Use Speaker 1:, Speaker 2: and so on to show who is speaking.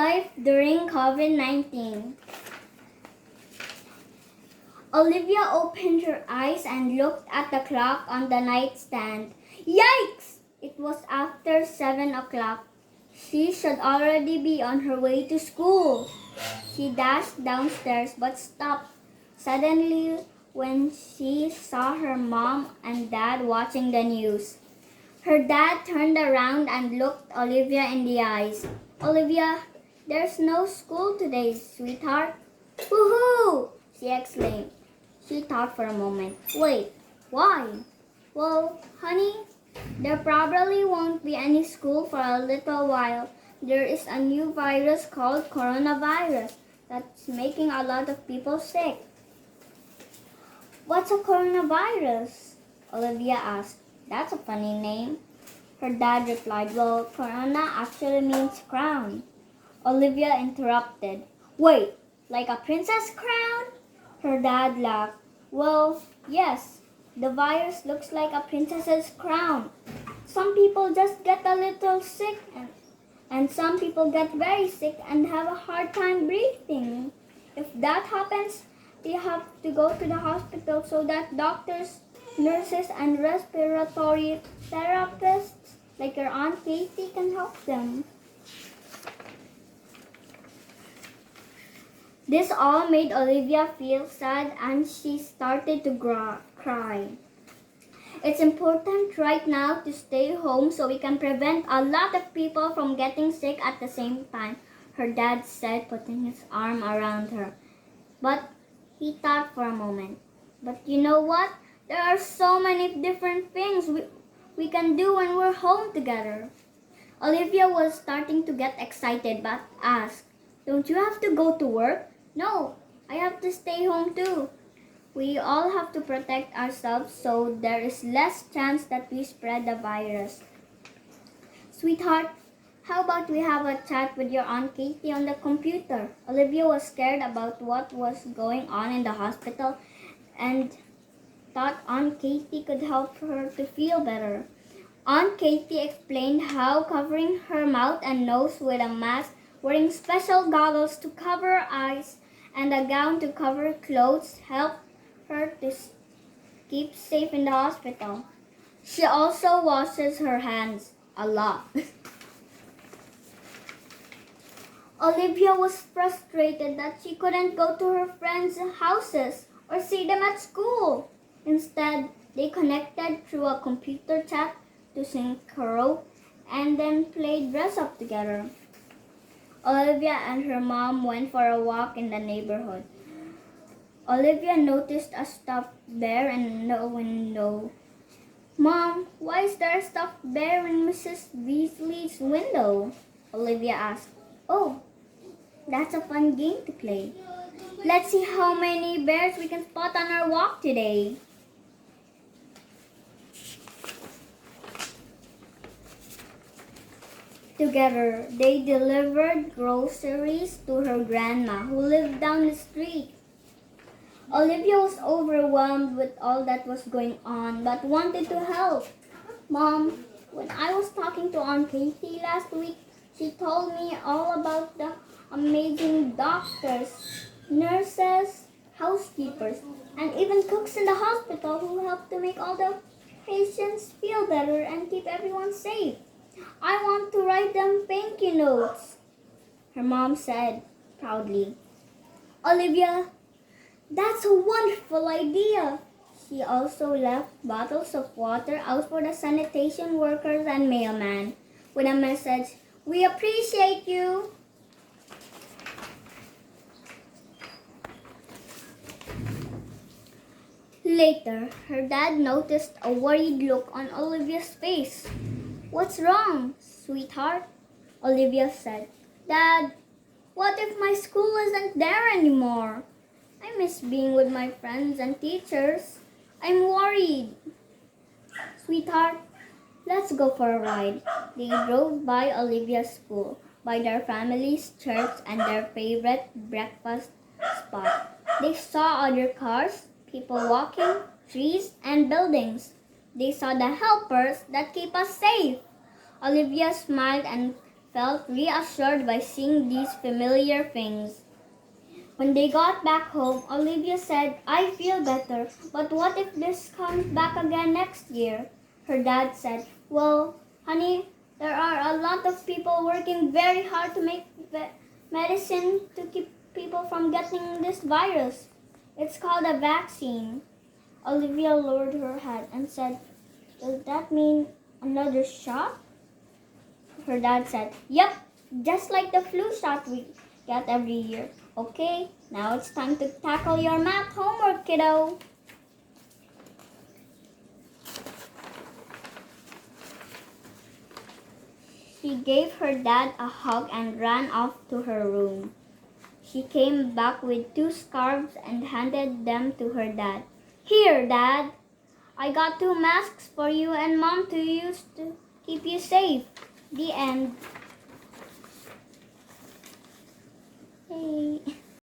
Speaker 1: life during COVID-19. Olivia opened her eyes and looked at the clock on the nightstand. Yikes! It was after 7 o'clock. She should already be on her way to school. She dashed downstairs but stopped suddenly when she saw her mom and dad watching the news. Her dad turned around and looked Olivia in the eyes. Olivia, there's no school today, sweetheart. Woohoo! She exclaimed. She thought for a moment. Wait, why? Well, honey, there probably won't be any school for a little while. There is a new virus called coronavirus that's making a lot of people sick. What's a coronavirus? Olivia asked. That's a funny name. Her dad replied, well, corona actually means crown. Olivia interrupted. Wait, like a princess crown? Her dad laughed. Well, yes, the virus looks like a princess's crown. Some people just get a little sick and some people get very sick and have a hard time breathing. If that happens, they have to go to the hospital so that doctors, nurses, and respiratory therapists like your Aunt Katie can help them. This all made Olivia feel sad and she started to cry. It's important right now to stay home so we can prevent a lot of people from getting sick at the same time, her dad said, putting his arm around her. But he thought for a moment. But you know what? There are so many different things we can do when we're home together. Olivia was starting to get excited but asked, don't you have to go to work? No, I have to stay home too. We all have to protect ourselves so there is less chance that we spread the virus. Sweetheart, how about we have a chat with your Aunt Katie on the computer? Olivia was scared about what was going on in the hospital and thought Aunt Katie could help her to feel better. Aunt Katie explained how covering her mouth and nose with a mask, wearing special goggles to cover eyes, and a gown to cover clothes helped her to keep safe in the hospital. She also washes her hands a lot. Olivia was frustrated that she couldn't go to her friends' houses or see them at school. Instead, they connected through a computer chat to sing karaoke and then play dress up together. Olivia and her mom went for a walk in the neighborhood. Olivia noticed a stuffed bear in the window. Mom, why is there a stuffed bear in Mrs. Beasley's window? Olivia asked. Oh, that's a fun game to play. Let's see how many bears we can spot on our walk today. Together, they delivered groceries to her grandma who lived down the street. Olivia was overwhelmed with all that was going on but wanted to help. Mom, when I was talking to Aunt Katie last week, she told me all about the amazing doctors, nurses, housekeepers, and even cooks in the hospital who help to make all the patients feel better and keep everyone safe. I want to write them thank you notes, her mom said proudly. Olivia, that's a wonderful idea. She also left bottles of water out for the sanitation workers and mailman with a message, we appreciate you. Later, her dad noticed a worried look on Olivia's face. What's wrong, sweetheart? Olivia said. Dad, what if my school isn't there anymore? I miss being with my friends and teachers. I'm worried. Sweetheart, let's go for a ride. They drove by Olivia's school, by their family's church and their favorite breakfast spot. They saw other cars, people walking, trees, and buildings. They saw the helpers that keep us safe. Olivia smiled and felt reassured by seeing these familiar things. When they got back home, Olivia said, I feel better, but what if this comes back again next year? Her dad said, well, honey, there are a lot of people working very hard to make medicine to keep people from getting this virus. It's called a vaccine. Olivia lowered her head and said, does that mean another shot? Her dad said, yep, just like the flu shot we get every year. Okay, now it's time to tackle your math homework, kiddo. She gave her dad a hug and ran off to her room. She came back with 2 scarves and handed them to her dad. Here, Dad, I got 2 masks for you and Mom to use to keep you safe. The end. Hey.